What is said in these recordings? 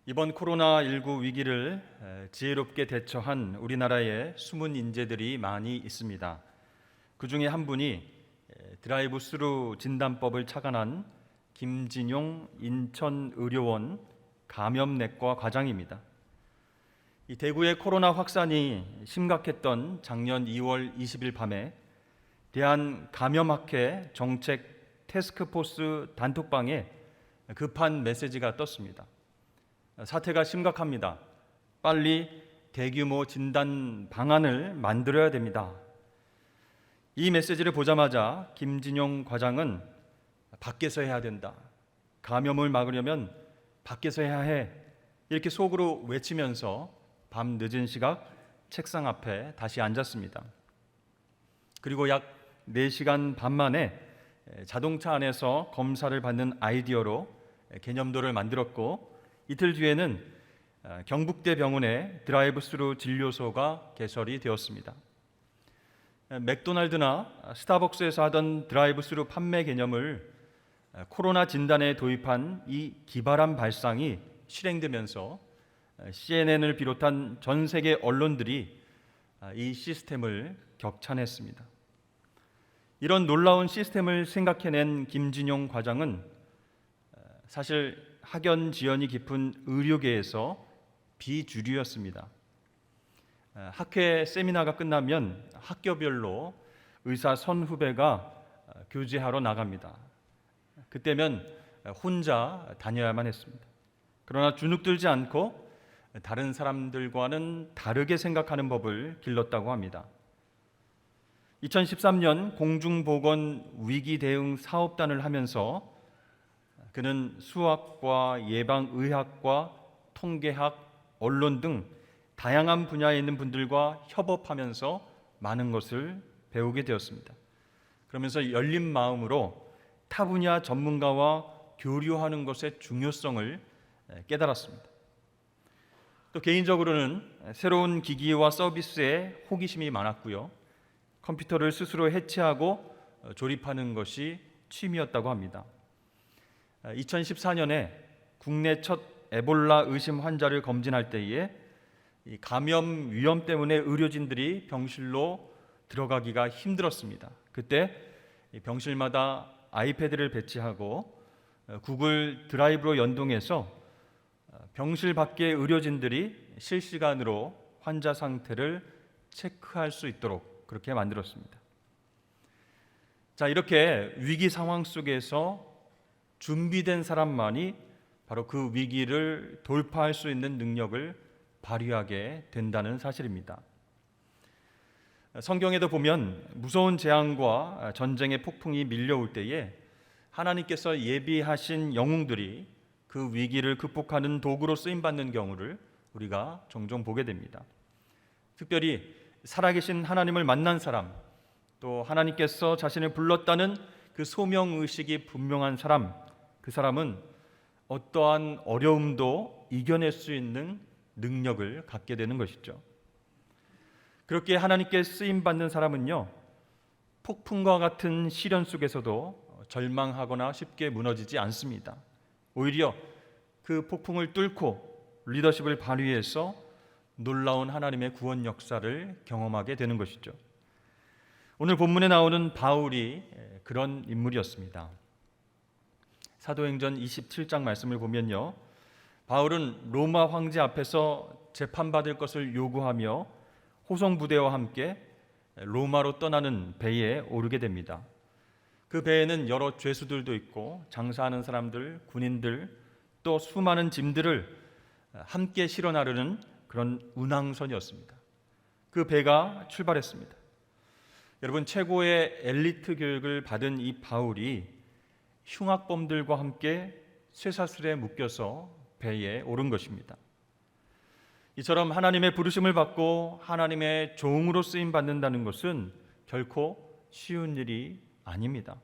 이번 코로나19 위기를 지혜롭게 대처한 우리나라의 숨은 인재들이 많이 있습니다. 그 중에 한 분이 드라이브 스루 진단법을 착안한 김진용 인천의료원 감염내과 과장입니다. 이 대구의 코로나 확산이 심각했던 작년 2월 20일 밤에 대한감염학회 정책 태스크포스 단톡방에 급한 메시지가 떴습니다. 사태가 심각합니다. 빨리 대규모 진단 방안을 만들어야 됩니다. 이 메시지를 보자마자 김진용 과장은 밖에서 해야 된다. 감염을 막으려면 밖에서 해야 해. 이렇게 속으로 외치면서 밤 늦은 시각 책상 앞에 다시 앉았습니다. 그리고 약 4시간 반 만에 자동차 안에서 검사를 받는 아이디어로 개념도를 만들었고, 이틀 뒤에는 경북대 병원에 드라이브 스루 진료소가 개설이 되었습니다. 맥도날드나 스타벅스에서 하던 드라이브 스루 판매 개념을 코로나 진단에 도입한 이 기발한 발상이 실행되면서 CNN을 비롯한 전 세계 언론들이 이 시스템을 격찬했습니다. 이런 놀라운 시스템을 생각해낸 김진용 과장은 사실 학연 지연이 깊은 의료계에서 비주류였습니다. 학회 세미나가 끝나면 학교별로 의사 선후배가 교제하러 나갑니다. 그때면 혼자 다녀야만 했습니다. 그러나 주눅들지 않고 다른 사람들과는 다르게 생각하는 법을 길렀다고 합니다. 2013년 공중보건위기대응사업단을 하면서 그는 수학과 예방의학과 통계학, 언론 등 다양한 분야에 있는 분들과 협업하면서 많은 것을 배우게 되었습니다. 그러면서 열린 마음으로 타 분야 전문가와 교류하는 것의 중요성을 깨달았습니다. 또 개인적으로는 새로운 기기와 서비스에 호기심이 많았고요. 컴퓨터를 스스로 해체하고 조립하는 것이 취미였다고 합니다. 2014년에 국내 첫 에볼라 의심 환자를 검진할 때에 감염 위험 때문에 의료진들이 병실로 들어가기가 힘들었습니다. 그때 병실마다 아이패드를 배치하고 구글 드라이브로 연동해서 병실 밖의 의료진들이 실시간으로 환자 상태를 체크할 수 있도록 그렇게 만들었습니다. 자, 이렇게 위기 상황 속에서 준비된 사람만이 바로 그 위기를 돌파할 수 있는 능력을 발휘하게 된다는 사실입니다. 성경에도 보면 무서운 재앙과 전쟁의 폭풍이 밀려올 때에 하나님께서 예비하신 영웅들이 그 위기를 극복하는 도구로 쓰임받는 경우를 우리가 종종 보게 됩니다. 특별히 살아계신 하나님을 만난 사람, 또 하나님께서 자신을 불렀다는 그 소명의식이 분명한 사람, 그 사람은 어떠한 어려움도 이겨낼 수 있는 능력을 갖게 되는 것이죠. 그렇게 하나님께 쓰임받는 사람은요, 폭풍과 같은 시련 속에서도 절망하거나 쉽게 무너지지 않습니다. 오히려 그 폭풍을 뚫고 리더십을 발휘해서 놀라운 하나님의 구원 역사를 경험하게 되는 것이죠. 오늘 본문에 나오는 바울이 그런 인물이었습니다. 사도행전 27장 말씀을 보면요, 바울은 로마 황제 앞에서 재판받을 것을 요구하며 호송부대와 함께 로마로 떠나는 배에 오르게 됩니다. 그 배에는 여러 죄수들도 있고 장사하는 사람들, 군인들, 또 수많은 짐들을 함께 실어 나르는 그런 운항선이었습니다. 그 배가 출발했습니다. 여러분, 최고의 엘리트 교육을 받은 이 바울이 흉악범들과 함께 쇠사슬에 묶여서 배에 오른 것입니다. 이처럼 하나님의 부르심을 받고 하나님의 종으로 쓰임 받는다는 것은 결코 쉬운 일이 아닙니다.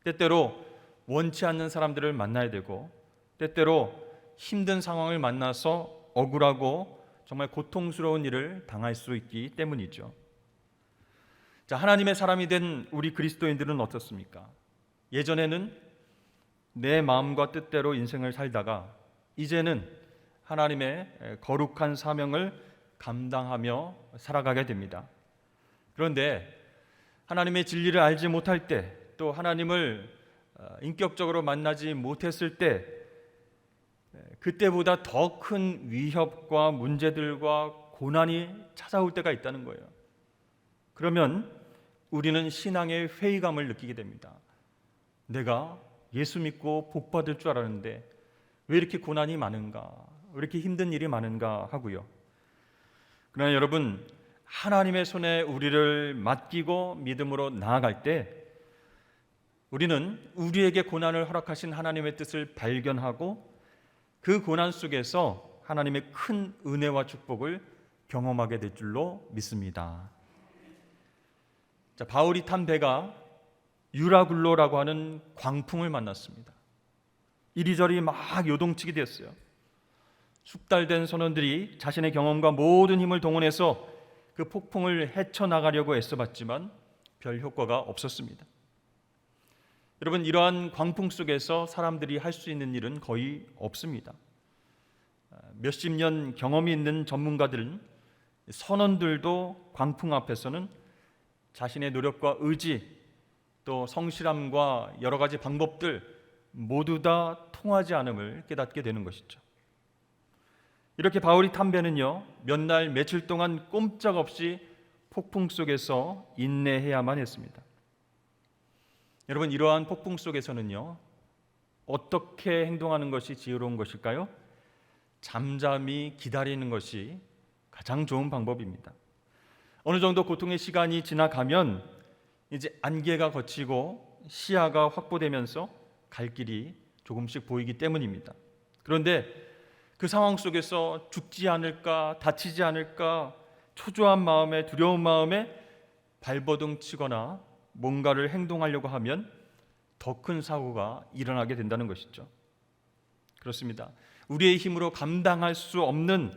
때때로 원치 않는 사람들을 만나야 되고, 때때로 힘든 상황을 만나서 억울하고 정말 고통스러운 일을 당할 수 있기 때문이죠. 자, 하나님의 사람이 된 우리 그리스도인들은 어떻습니까? 예전에는 내 마음과 뜻대로 인생을 살다가 이제는 하나님의 거룩한 사명을 감당하며 살아가게 됩니다. 그런데 하나님의 진리를 알지 못할 때, 또 하나님을 인격적으로 만나지 못했을 때, 그때보다 더 큰 위협과 문제들과 고난이 찾아올 때가 있다는 거예요. 그러면 우리는 신앙의 회의감을 느끼게 됩니다. 내가 예수 믿고 복 받을 줄 알았는데 왜 이렇게 고난이 많은가, 왜 이렇게 힘든 일이 많은가 하고요. 그러나 여러분, 하나님의 손에 우리를 맡기고 믿음으로 나아갈 때 우리는 우리에게 고난을 허락하신 하나님의 뜻을 발견하고 그 고난 속에서 하나님의 큰 은혜와 축복을 경험하게 될 줄로 믿습니다. 자, 바울이 탄 배가 유라굴로라고 하는 광풍을 만났습니다. 이리저리 막 요동치게 되었어요. 숙달된 선원들이 자신의 경험과 모든 힘을 동원해서 그 폭풍을 헤쳐나가려고 애써봤지만 별 효과가 없었습니다. 여러분, 이러한 광풍 속에서 사람들이 할 수 있는 일은 거의 없습니다. 몇십 년 경험이 있는 전문가들은, 선원들도 광풍 앞에서는 자신의 노력과 의지, 또 성실함과 여러 가지 방법들 모두 다 통하지 않음을 깨닫게 되는 것이죠. 이렇게 바울이 탄 배는요, 몇 날 며칠 동안 꼼짝없이 폭풍 속에서 인내해야만 했습니다. 여러분, 이러한 폭풍 속에서는요, 어떻게 행동하는 것이 지혜로운 것일까요? 잠잠히 기다리는 것이 가장 좋은 방법입니다. 어느 정도 고통의 시간이 지나가면 이제 안개가 걷히고 시야가 확보되면서 갈 길이 조금씩 보이기 때문입니다. 그런데 그 상황 속에서 죽지 않을까, 다치지 않을까, 초조한 마음에, 두려운 마음에 발버둥 치거나 뭔가를 행동하려고 하면 더 큰 사고가 일어나게 된다는 것이죠. 그렇습니다. 우리의 힘으로 감당할 수 없는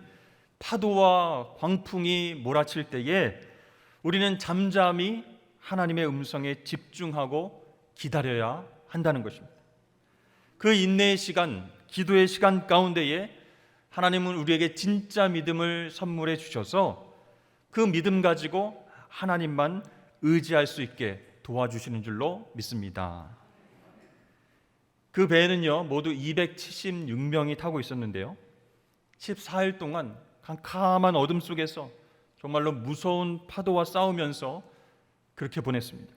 파도와 광풍이 몰아칠 때에 우리는 잠잠히 하나님의 음성에 집중하고 기다려야 한다는 것입니다. 그 인내의 시간, 기도의 시간 가운데에 하나님은 우리에게 진짜 믿음을 선물해 주셔서 그 믿음 가지고 하나님만 의지할 수 있게 도와주시는 줄로 믿습니다. 그 배에는요, 모두 276명이 타고 있었는데요, 14일 동안 캄캄한 어둠 속에서 정말로 무서운 파도와 싸우면서 그렇게 보냈습니다.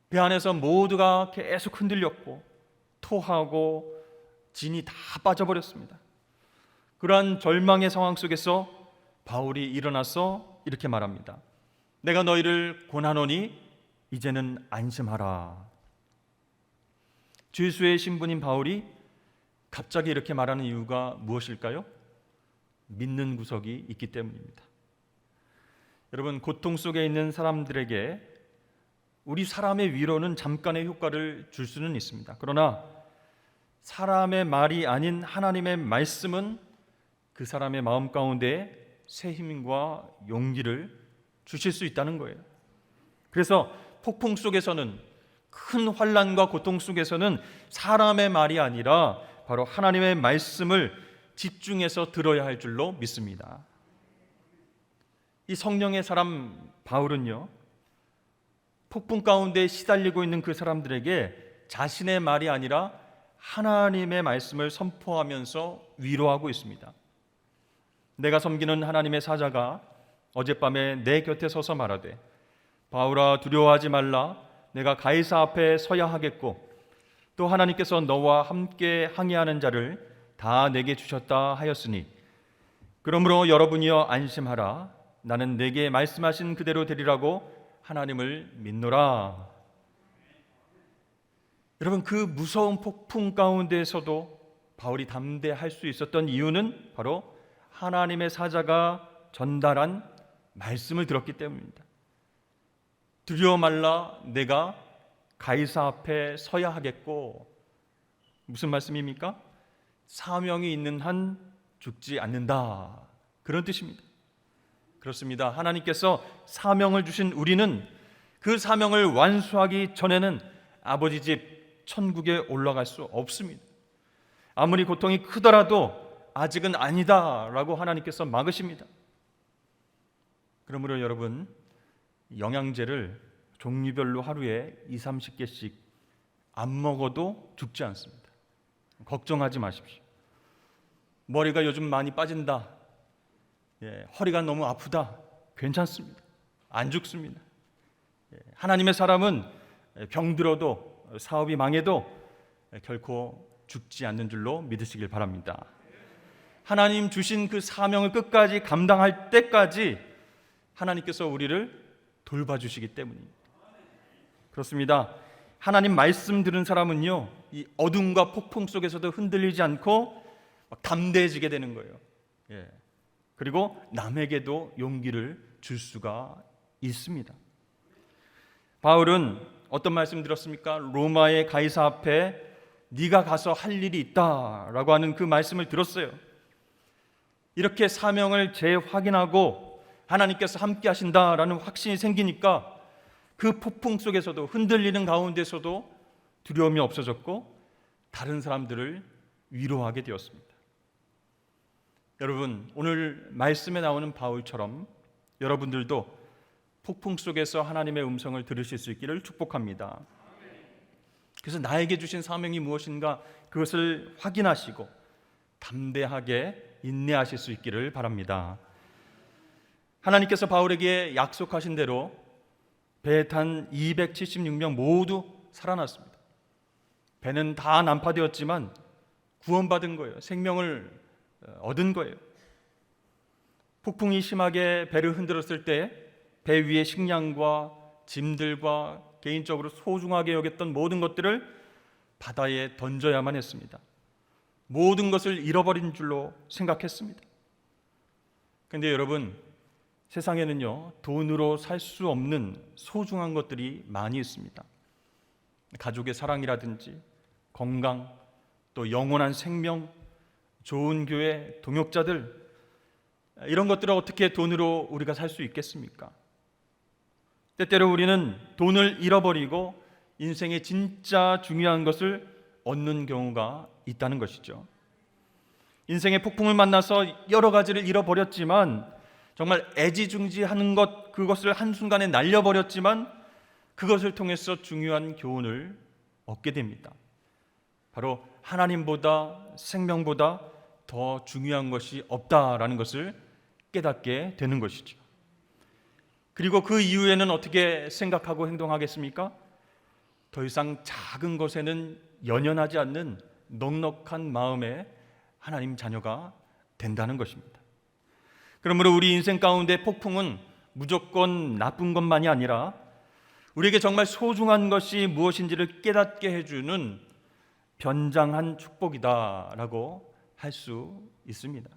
배 안에서 모두가 계속 흔들렸고 토하고 진이 다 빠져버렸습니다. 그러한 절망의 상황 속에서 바울이 일어나서 이렇게 말합니다. 내가 너희를 권하노니 이제는 안심하라. 주 예수의 신분인 바울이 갑자기 이렇게 말하는 이유가 무엇일까요? 믿는 구석이 있기 때문입니다. 여러분, 고통 속에 있는 사람들에게 우리 사람의 위로는 잠깐의 효과를 줄 수는 있습니다. 그러나 사람의 말이 아닌 하나님의 말씀은 그 사람의 마음 가운데 새 힘과 용기를 주실 수 있다는 거예요. 그래서 폭풍 속에서는, 큰 환난과 고통 속에서는 사람의 말이 아니라 바로 하나님의 말씀을 집중해서 들어야 할 줄로 믿습니다. 이 성령의 사람 바울은요, 폭풍 가운데 시달리고 있는 그 사람들에게 자신의 말이 아니라 하나님의 말씀을 선포하면서 위로하고 있습니다. 내가 섬기는 하나님의 사자가 어젯밤에 내 곁에 서서 말하되, 바울아 두려워하지 말라. 내가 가이사 앞에 서야 하겠고 또 하나님께서 너와 함께 항해하는 자를 다 내게 주셨다 하였으니 그러므로 여러분이여 안심하라. 나는 내게 말씀하신 그대로 되리라고 하나님을 믿노라. 여러분, 그 무서운 폭풍 가운데에서도 바울이 담대할 수 있었던 이유는 바로 하나님의 사자가 전달한 말씀을 들었기 때문입니다. 두려워 말라. 내가 가이사 앞에 서야 하겠고, 무슨 말씀입니까? 사명이 있는 한 죽지 않는다, 그런 뜻입니다. 그렇습니다. 하나님께서 사명을 주신 우리는 그 사명을 완수하기 전에는 아버지 집 천국에 올라갈 수 없습니다. 아무리 고통이 크더라도 아직은 아니다라고 하나님께서 막으십니다. 그러므로 여러분, 영양제를 종류별로 하루에 20-30개씩 안 먹어도 죽지 않습니다. 걱정하지 마십시오. 머리가 요즘 많이 빠진다, 허리가 너무 아프다, 괜찮습니다. 안 죽습니다. 하나님의 사람은 병들어도 사업이 망해도 결코 죽지 않는 줄로 믿으시길 바랍니다. 하나님 주신 그 사명을 끝까지 감당할 때까지 하나님께서 우리를 돌봐주시기 때문입니다. 그렇습니다. 하나님 말씀 들은 사람은요, 이 어둠과 폭풍 속에서도 흔들리지 않고 담대해지게 되는 거예요. 그리고 남에게도 용기를 줄 수가 있습니다. 바울은 어떤 말씀 들었습니까? 로마의 가이사 앞에 네가 가서 할 일이 있다라고 하는 그 말씀을 들었어요. 이렇게 사명을 재확인하고 하나님께서 함께 하신다라는 확신이 생기니까 그 폭풍 속에서도, 흔들리는 가운데서도 두려움이 없어졌고 다른 사람들을 위로하게 되었습니다. 여러분, 오늘 말씀에 나오는 바울처럼 여러분들도 폭풍 속에서 하나님의 음성을 들으실 수 있기를 축복합니다. 그래서 나에게 주신 사명이 무엇인가 그것을 확인하시고 담대하게 인내하실 수 있기를 바랍니다. 하나님께서 바울에게 약속하신 대로 배에 탄 276명 모두 살아났습니다. 배는 다 난파되었지만 구원받은 거예요. 생명을 얻은 거예요. 폭풍이 심하게 배를 흔들었을 때 배 위에 식량과 짐들과 개인적으로 소중하게 여겼던 모든 것들을 바다에 던져야만 했습니다. 모든 것을 잃어버린 줄로 생각했습니다. 그런데 여러분, 세상에는요, 돈으로 살 수 없는 소중한 것들이 많이 있습니다. 가족의 사랑이라든지 건강, 또 영원한 생명, 좋은 교회, 동역자들, 이런 것들을 어떻게 돈으로 우리가 살 수 있겠습니까? 때때로 우리는 돈을 잃어버리고 인생의 진짜 중요한 것을 얻는 경우가 있다는 것이죠. 인생의 폭풍을 만나서 여러 가지를 잃어버렸지만, 정말 애지중지하는 것, 그것을 한순간에 날려버렸지만 그것을 통해서 중요한 교훈을 얻게 됩니다. 바로 하나님보다, 생명보다 더 중요한 것이 없다라는 것을 깨닫게 되는 것이죠. 그리고 그 이후에는 어떻게 생각하고 행동하겠습니까? 더 이상 작은 것에는 연연하지 않는 넉넉한 마음의 하나님 자녀가 된다는 것입니다. 그러므로 우리 인생 가운데 폭풍은 무조건 나쁜 것만이 아니라 우리에게 정말 소중한 것이 무엇인지를 깨닫게 해주는 변장한 축복이다라고 할 수 있습니다.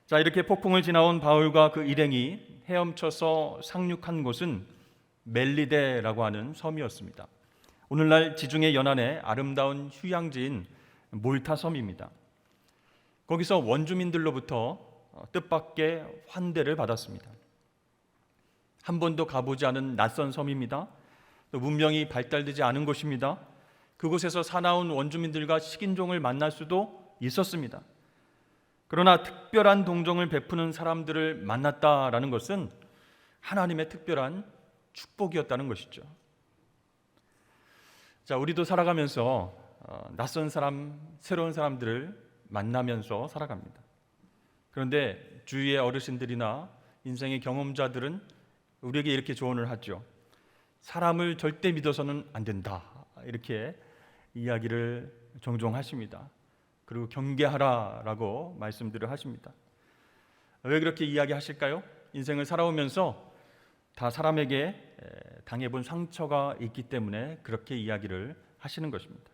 자, 이렇게 폭풍을 지나온 바울과 그 일행이 헤엄쳐서 상륙한 곳은 멜리데라고 하는 섬이었습니다. 오늘날 지중해 연안의 아름다운 휴양지인 몰타 섬입니다. 거기서 원주민들로부터 뜻밖의 환대를 받았습니다. 한 번도 가보지 않은 낯선 섬입니다. 또 문명이 발달되지 않은 곳입니다. 그곳에서 사나운 원주민들과 식인종을 만날 수도 있었습니다. 그러나 특별한 동정을 베푸는 사람들을 만났다라는 것은 하나님의 특별한 축복이었다는 것이죠. 자, 우리도 살아가면서 낯선 사람, 새로운 사람들을 만나면서 살아갑니다. 그런데 주위의 어르신들이나 인생의 경험자들은 우리에게 이렇게 조언을 하죠. 사람을 절대 믿어서는 안 된다, 이렇게 이야기를 종종 하십니다. 그리고 경계하라라고 말씀들을 하십니다. 왜 그렇게 이야기하실까요? 인생을 살아오면서 다 사람에게 당해본 상처가 있기 때문에 그렇게 이야기를 하시는 것입니다.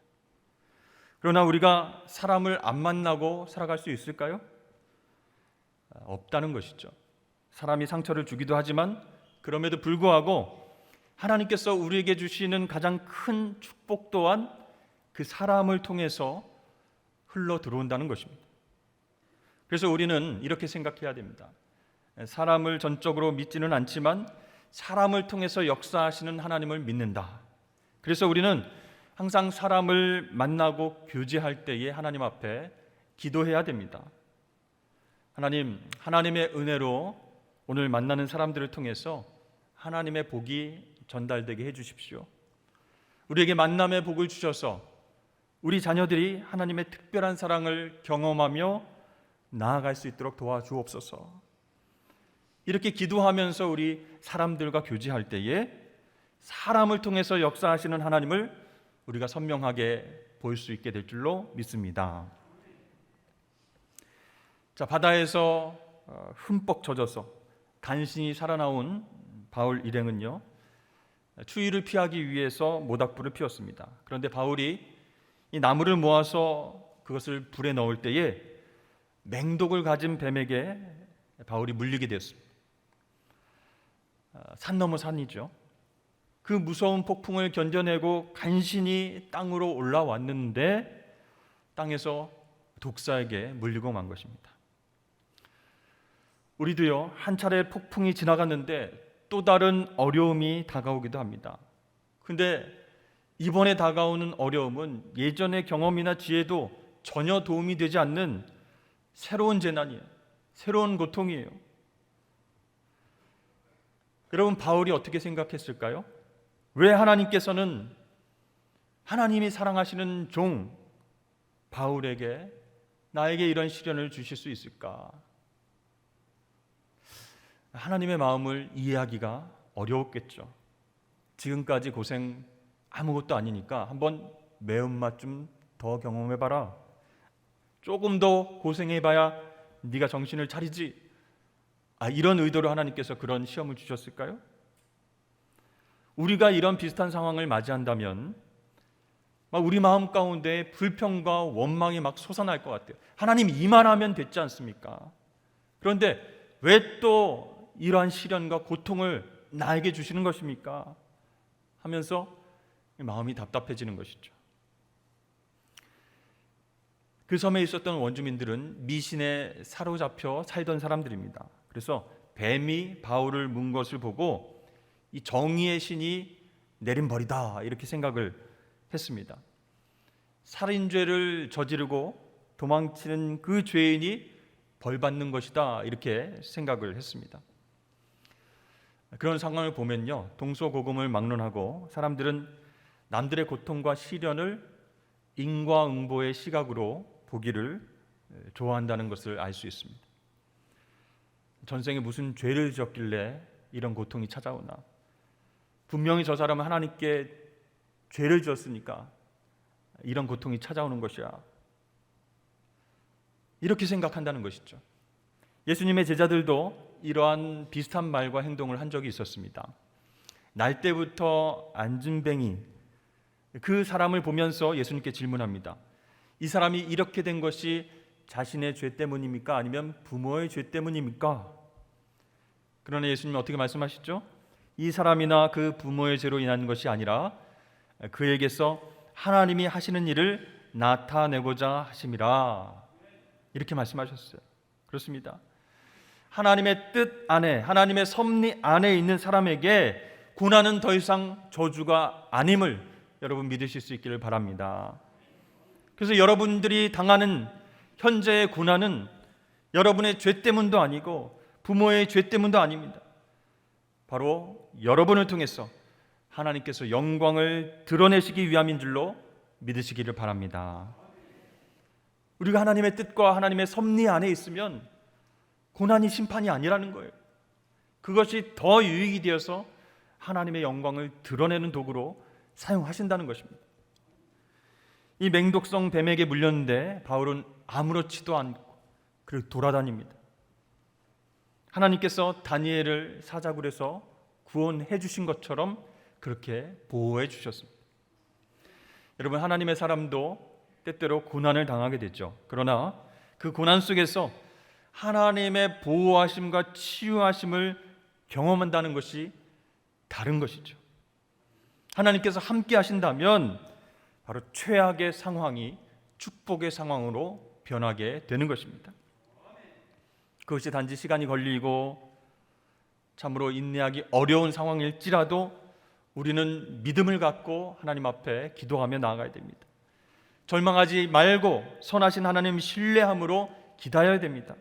그러나 우리가 사람을 안 만나고 살아갈 수 있을까요? 없다는 것이죠. 사람이 상처를 주기도 하지만 그럼에도 불구하고 하나님께서 우리에게 주시는 가장 큰 축복 또한 그 사람을 통해서 흘러 들어온다는 것입니다. 그래서 우리는 이렇게 생각해야 됩니다. 사람을 전적으로 믿지는 않지만 사람을 통해서 역사하시는 하나님을 믿는다. 그래서 우리는 항상 사람을 만나고 교제할 때에 하나님 앞에 기도해야 됩니다. 하나님, 하나님의 은혜로 오늘 만나는 사람들을 통해서 하나님의 복이 전달되게 해주십시오. 우리에게 만남의 복을 주셔서 우리 자녀들이 하나님의 특별한 사랑을 경험하며 나아갈 수 있도록 도와주옵소서. 이렇게 기도하면서 우리 사람들과 교제할 때에 사람을 통해서 역사하시는 하나님을 우리가 선명하게 볼 수 있게 될 줄로 믿습니다. 자, 바다에서 흠뻑 젖어서 간신히 살아나온 바울 일행은요, 추위를 피하기 위해서 모닥불을 피웠습니다. 그런데 바울이 이 나무를 모아서 그것을 불에 넣을 때에 맹독을 가진 뱀에게 바울이 물리게 되었습니다. 산 넘어 산이죠. 그 무서운 폭풍을 견뎌내고 간신히 땅으로 올라왔는데 땅에서 독사에게 물리고 만 것입니다. 우리도요, 한 차례 폭풍이 지나갔는데 또 다른 어려움이 다가오기도 합니다. 근데 이번에 다가오는 어려움은 예전의 경험이나 지혜도 전혀 도움이 되지 않는 새로운 재난이에요. 새로운 고통이에요. 여러분, 바울이 어떻게 생각했을까요? 왜 하나님께서는 하나님이 사랑하시는 종 바울에게 나에게 이런 시련을 주실 수 있을까? 하나님의 마음을 이해하기가 어려웠겠죠. 지금까지 고생 아무것도 아니니까 한번 매운맛 좀 더 경험해봐라. 조금 더 고생해봐야 네가 정신을 차리지. 이런 의도로 하나님께서 그런 시험을 주셨을까요? 우리가 이런 비슷한 상황을 맞이한다면 우리 마음 가운데 불평과 원망이 막 솟아날 것 같아요. 하나님, 이만하면 됐지 않습니까? 그런데 왜 또 이러한 시련과 고통을 나에게 주시는 것입니까? 하면서 마음이 답답해지는 것이죠. 그 섬에 있었던 원주민들은 미신에 사로잡혀 살던 사람들입니다. 그래서 뱀이 바울을 문 것을 보고 이 정의의 신이 내린 벌이다, 이렇게 생각을 했습니다. 살인죄를 저지르고 도망치는 그 죄인이 벌 받는 것이다, 이렇게 생각을 했습니다. 그런 상황을 보면요, 동서고금을 막론하고 사람들은 남들의 고통과 시련을 인과응보의 시각으로 보기를 좋아한다는 것을 알 수 있습니다. 전생에 무슨 죄를 지었길래 이런 고통이 찾아오나? 분명히 저 사람은 하나님께 죄를 지었으니까 이런 고통이 찾아오는 것이야. 이렇게 생각한다는 것이죠. 예수님의 제자들도 이러한 비슷한 말과 행동을 한 적이 있었습니다. 날 때부터 안진뱅이, 그 사람을 보면서 예수님께 질문합니다. 이 사람이 이렇게 된 것이 자신의 죄 때문입니까? 아니면 부모의 죄 때문입니까? 그러나 예수님은 어떻게 말씀하시죠? 이 사람이나 그 부모의 죄로 인한 것이 아니라 그에게서 하나님이 하시는 일을 나타내고자 하심이라, 이렇게 말씀하셨어요. 그렇습니다. 하나님의 뜻 안에, 하나님의 섭리 안에 있는 사람에게 고난은 더 이상 저주가 아님을 여러분 믿으실 수 있기를 바랍니다. 그래서 여러분들이 당하는 현재의 고난은 여러분의 죄 때문도 아니고 부모의 죄 때문도 아닙니다. 바로 여러분을 통해서 하나님께서 영광을 드러내시기 위함인 줄로 믿으시기를 바랍니다. 우리가 하나님의 뜻과 하나님의 섭리 안에 있으면 고난이 심판이 아니라는 거예요. 그것이 더 유익이 되어서 하나님의 영광을 드러내는 도구로 사용하신다는 것입니다. 이 맹독성 뱀에게 물렸는데 바울은 아무렇지도 않고 그를 돌아다닙니다. 하나님께서 다니엘을 사자굴에서 구원해 주신 것처럼 그렇게 보호해 주셨습니다. 여러분, 하나님의 사람도 때때로 고난을 당하게 되죠. 그러나 그 고난 속에서 하나님의 보호하심과 치유하심을 경험한다는 것이 다른 것이죠. 하나님께서 함께 하신다면 바로 최악의 상황이 축복의 상황으로 변하게 되는 것입니다. 그것이 단지 시간이 걸리고 참으로 인내하기 어려운 상황일지라도 우리는 믿음을 갖고 하나님 앞에 기도하며 나아가야 됩니다. 절망하지 말고 선하신 하나님 신뢰함으로 기다려야 됩니다.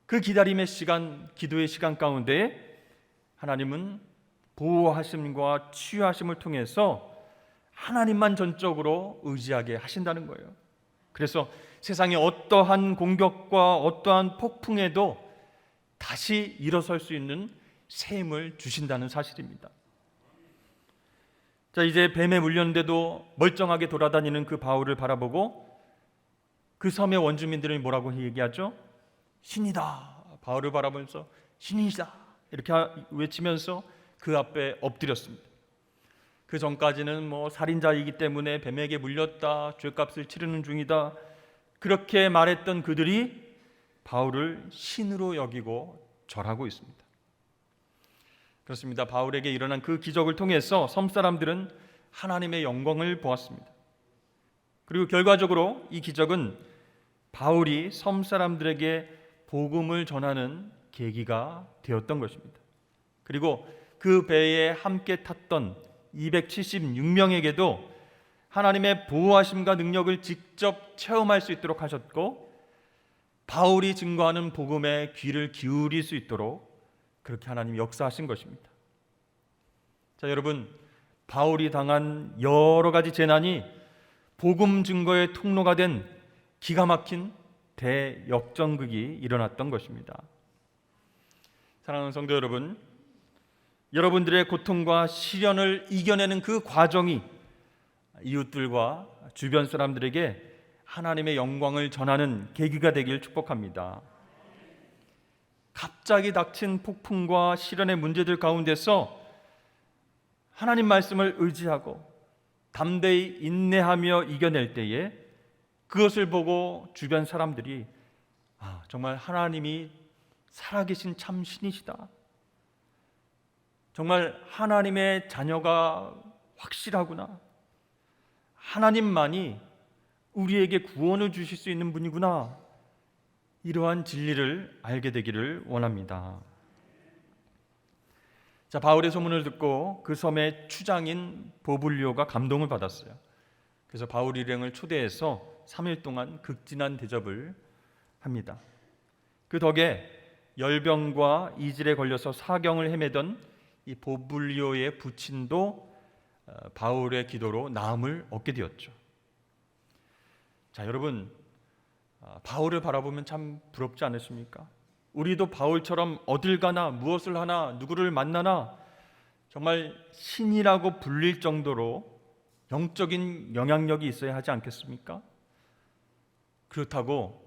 그 기다림의 시간, 기도의 시간 가운데 하나님은 보호하심과 치유하심을 통해서 하나님만 전적으로 의지하게 하신다는 거예요. 그래서 세상의 어떠한 공격과 어떠한 폭풍에도 다시 일어설 수 있는 새 힘을 주신다는 사실입니다. 자, 이제 뱀에 물렸는데도 멀쩡하게 돌아다니는 그 바울을 바라보고 그 섬의 원주민들은 뭐라고 얘기하죠? 신이다. 바울을 바라보면서 신이다 이렇게 외치면서 그 앞에 엎드렸습니다. 그 전까지는 살인자이기 때문에 뱀에게 물렸다, 죄값을 치르는 중이다, 그렇게 말했던 그들이 바울을 신으로 여기고 절하고 있습니다. 그렇습니다. 바울에게 일어난 그 기적을 통해서 섬 사람들은 하나님의 영광을 보았습니다. 그리고 결과적으로 이 기적은 바울이 섬 사람들에게 복음을 전하는 계기가 되었던 것입니다. 그리고 그 배에 함께 탔던 276명에게도 하나님의 보호하심과 능력을 직접 체험할 수 있도록 하셨고, 바울이 증거하는 복음에 귀를 기울일 수 있도록 그렇게 하나님이 역사하신 것입니다. 자, 여러분, 바울이 당한 여러 가지 재난이 복음 증거의 통로가 된 기가 막힌 대역전극이 일어났던 것입니다. 사랑하는 성도 여러분, 여러분들의 고통과 시련을 이겨내는 그 과정이 이웃들과 주변 사람들에게 하나님의 영광을 전하는 계기가 되길 축복합니다. 갑자기 닥친 폭풍과 시련의 문제들 가운데서 하나님 말씀을 의지하고 담대히 인내하며 이겨낼 때에 그것을 보고 주변 사람들이 정말 하나님이 살아계신 참 신이시다, 정말 하나님의 자녀가 확실하구나, 하나님만이 우리에게 구원을 주실 수 있는 분이구나, 이러한 진리를 알게 되기를 원합니다. 자, 바울의 소문을 듣고 그 섬의 추장인 보블리오가 감동을 받았어요. 그래서 바울 일행을 초대해서 3일 동안 극진한 대접을 합니다. 그 덕에 열병과 이질에 걸려서 사경을 헤매던 이 보블리오의 부친도 바울의 기도로 나음을 얻게 되었죠. 자, 여러분, 바울을 바라보면 참 부럽지 않으십니까? 우리도 바울처럼 어딜 가나 무엇을 하나 누구를 만나나 정말 신이라고 불릴 정도로 영적인 영향력이 있어야 하지 않겠습니까? 그렇다고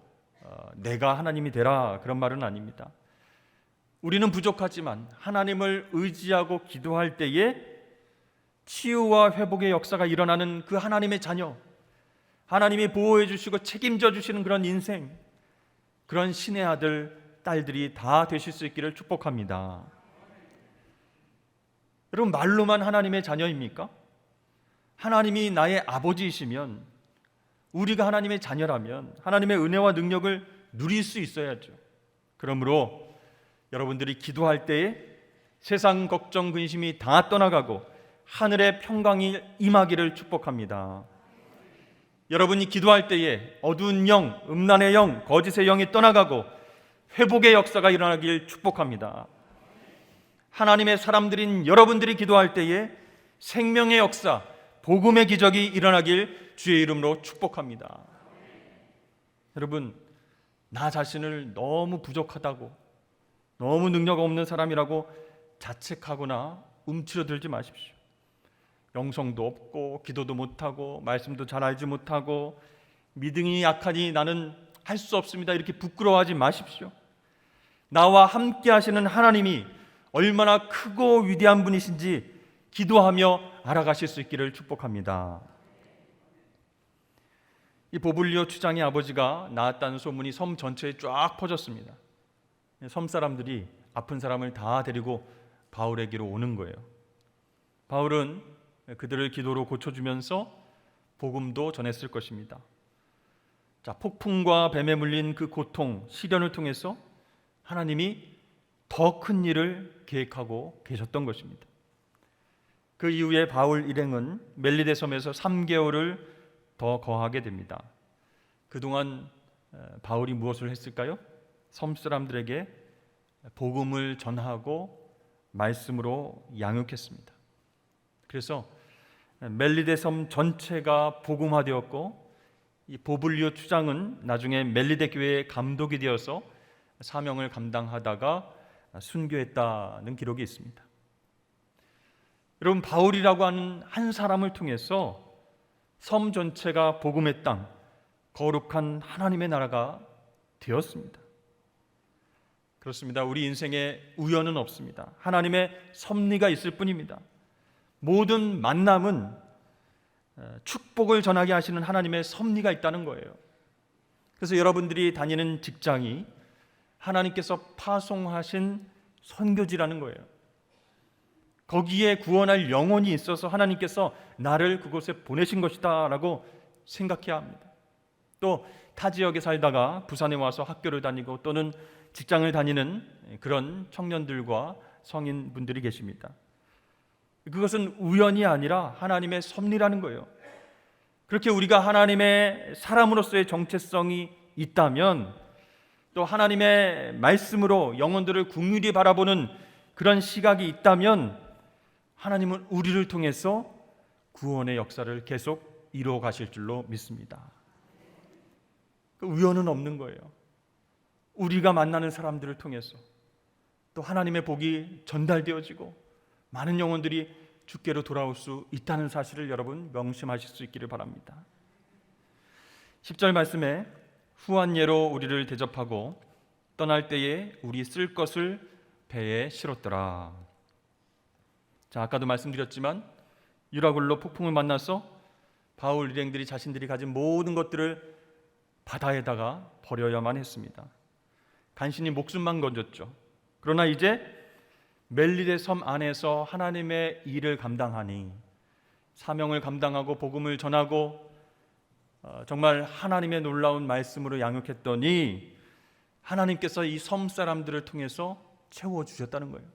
내가 하나님이 되라 그런 말은 아닙니다. 우리는 부족하지만 하나님을 의지하고 기도할 때에 치유와 회복의 역사가 일어나는 그 하나님의 자녀, 하나님이 보호해 주시고 책임져 주시는 그런 인생, 그런 신의 아들, 딸들이 다 되실 수 있기를 축복합니다. 여러분, 말로만 하나님의 자녀입니까? 하나님이 나의 아버지이시면, 우리가 하나님의 자녀라면 하나님의 은혜와 능력을 누릴 수 있어야죠. 그러므로 여러분들이 기도할 때에 세상 걱정 근심이 다 떠나가고 하늘의 평강이 임하기를 축복합니다. 여러분이 기도할 때에 어두운 영, 음란의 영, 거짓의 영이 떠나가고 회복의 역사가 일어나길 축복합니다. 하나님의 사람들인 여러분들이 기도할 때에 생명의 역사, 복음의 기적이 일어나길 주의 이름으로 축복합니다. 여러분, 나 자신을 너무 부족하다고, 너무 능력 없는 사람이라고 자책하거나 움츠러들지 마십시오. 영성도 없고 기도도 못하고 말씀도 잘 알지 못하고 믿음이 약하니 나는 할 수 없습니다, 이렇게 부끄러워하지 마십시오. 나와 함께 하시는 하나님이 얼마나 크고 위대한 분이신지 기도하며 알아가실 수 있기를 축복합니다. 이 보블리오 추장의 아버지가 나았다는 소문이 섬 전체에 쫙 퍼졌습니다. 섬 사람들이 아픈 사람을 다 데리고 바울에게로 오는 거예요. 바울은 그들을 기도로 고쳐주면서 복음도 전했을 것입니다. 자, 폭풍과 뱀에 물린 그 고통, 시련을 통해서 하나님이 더 큰 일을 계획하고 계셨던 것입니다. 그 이후에 바울 일행은 멜리데 섬에서 3개월을 더 거하게 됩니다. 그동안 바울이 무엇을 했을까요? 섬 사람들에게 복음을 전하고 말씀으로 양육했습니다. 그래서 멜리데 섬 전체가 복음화되었고, 이 보블리오 추장은 나중에 멜리데 교회의 감독이 되어서 사명을 감당하다가 순교했다는 기록이 있습니다. 여러분, 바울이라고 하는 한 사람을 통해서 섬 전체가 복음의 땅, 거룩한 하나님의 나라가 되었습니다. 그렇습니다. 우리 인생에 우연은 없습니다. 하나님의 섭리가 있을 뿐입니다. 모든 만남은 축복을 전하게 하시는 하나님의 섭리가 있다는 거예요. 그래서 여러분들이 다니는 직장이 하나님께서 파송하신 선교지라는 거예요. 거기에 구원할 영혼이 있어서 하나님께서 나를 그곳에 보내신 것이다 라고 생각해야 합니다. 또 타 지역에 살다가 부산에 와서 학교를 다니고 또는 직장을 다니는 그런 청년들과 성인분들이 계십니다. 그것은 우연이 아니라 하나님의 섭리라는 거예요. 그렇게 우리가 하나님의 사람으로서의 정체성이 있다면, 또 하나님의 말씀으로 영혼들을 긍휼히 바라보는 그런 시각이 있다면, 하나님은 우리를 통해서 구원의 역사를 계속 이루어 가실 줄로 믿습니다. 그 우연은 없는 거예요. 우리가 만나는 사람들을 통해서 또 하나님의 복이 전달되어지고 많은 영혼들이 주께로 돌아올 수 있다는 사실을 여러분 명심하실 수 있기를 바랍니다. 10절 말씀에 후한 예로 우리를 대접하고 떠날 때에 우리 쓸 것을 배에 실었더라. 자, 아까도 말씀드렸지만 유라굴로 폭풍을 만나서 바울 일행들이 자신들이 가진 모든 것들을 바다에다가 버려야만 했습니다. 간신히 목숨만 건졌죠. 그러나 이제 멜리데 섬 안에서 하나님의 일을 감당하니, 사명을 감당하고 복음을 전하고 정말 하나님의 놀라운 말씀으로 양육했더니 하나님께서 이 섬 사람들을 통해서 채워주셨다는 거예요.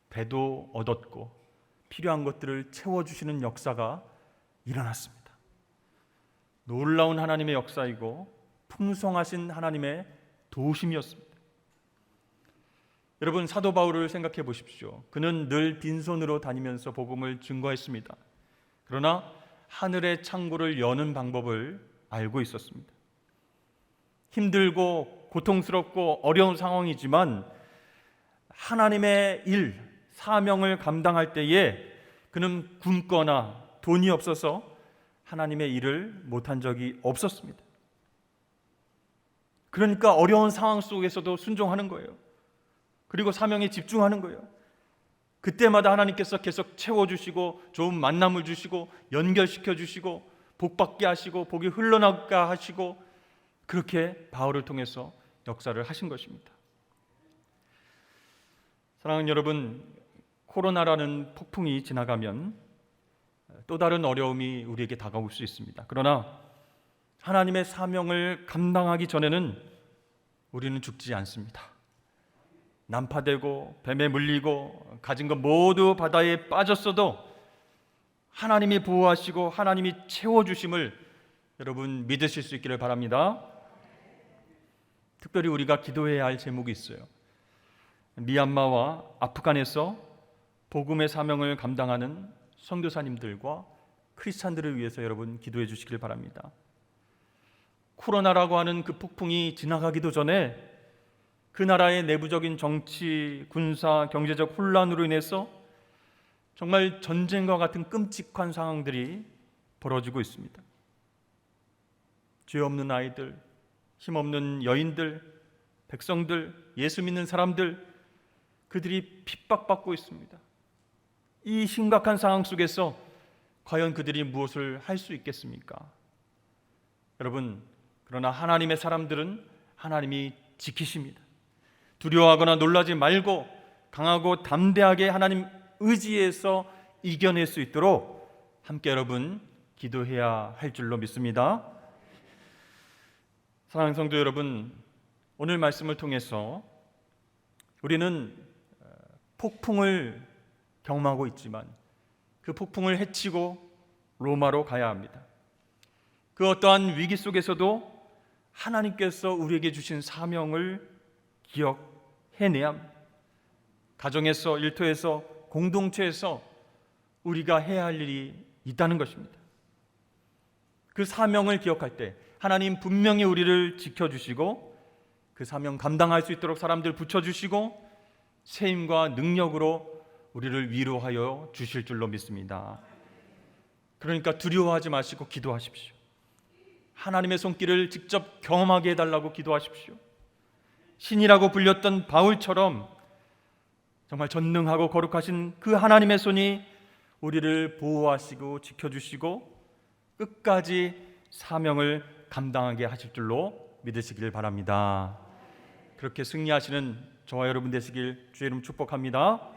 배도 얻었고 필요한 것들을 채워주시는 역사가 일어났습니다. 놀라운 하나님의 역사이고 풍성하신 하나님의 도우심이었습니다. 여러분, 사도 바울을 생각해 보십시오. 그는 늘 빈손으로 다니면서 복음을 증거했습니다. 그러나 하늘의 창고를 여는 방법을 알고 있었습니다. 힘들고 고통스럽고 어려운 상황이지만 하나님의 일, 사명을 감당할 때에 그는 굶거나 돈이 없어서 하나님의 일을 못한 적이 없었습니다. 그러니까 어려운 상황 속에서도 순종하는 거예요. 그리고 사명에 집중하는 거예요. 그때마다 하나님께서 계속 채워주시고 좋은 만남을 주시고 연결시켜 주시고 복받게 하시고 복이 흘러나가게 하시고, 그렇게 바울을 통해서 역사를 하신 것입니다. 사랑하는 여러분, 코로나라는 폭풍이 지나가면 또 다른 어려움이 우리에게 다가올 수 있습니다. 그러나 하나님의 사명을 감당하기 전에는 우리는 죽지 않습니다. 난파되고 뱀에 물리고 가진 것 모두 바다에 빠졌어도 하나님이 보호하시고 하나님이 채워주심을 여러분 믿으실 수 있기를 바랍니다. 특별히 우리가 기도해야 할 제목이 있어요. 미얀마와 아프간에서 복음의 사명을 감당하는 선교사님들과 크리스찬들을 위해서 여러분 기도해 주시길 바랍니다. 코로나라고 하는 그 폭풍이 지나가기도 전에 그 나라의 내부적인 정치, 군사, 경제적 혼란으로 인해서 정말 전쟁과 같은 끔찍한 상황들이 벌어지고 있습니다. 죄 없는 아이들, 힘없는 여인들, 백성들, 예수 믿는 사람들, 그들이 핍박받고 있습니다. 이 심각한 상황 속에서 과연 그들이 무엇을 할 수 있겠습니까? 여러분, 그러나 하나님의 사람들은 하나님이 지키십니다. 두려워하거나 놀라지 말고 강하고 담대하게 하나님 의지해서 이겨낼 수 있도록 함께 여러분 기도해야 할 줄로 믿습니다. 사랑하는 성도 여러분, 오늘 말씀을 통해서 우리는 폭풍을 경험하고 있지만 그 폭풍을 헤치고 로마로 가야 합니다. 그 어떠한 위기 속에서도 하나님께서 우리에게 주신 사명을 기억해내야 합니다. 가정에서, 일터에서, 공동체에서 우리가 해야 할 일이 있다는 것입니다. 그 사명을 기억할 때 하나님 분명히 우리를 지켜주시고 그 사명 감당할 수 있도록 사람들 붙여주시고 세임과 능력으로 우리를 위로하여 주실 줄로 믿습니다. 그러니까 두려워하지 마시고 기도하십시오. 하나님의 손길을 직접 경험하게 해달라고 기도하십시오. 신이라고 불렸던 바울처럼 정말 전능하고 거룩하신 그 하나님의 손이 우리를 보호하시고 지켜주시고 끝까지 사명을 감당하게 하실 줄로 믿으시길 바랍니다. 그렇게 승리하시는 저와 여러분 되시길 주의 이름 축복합니다.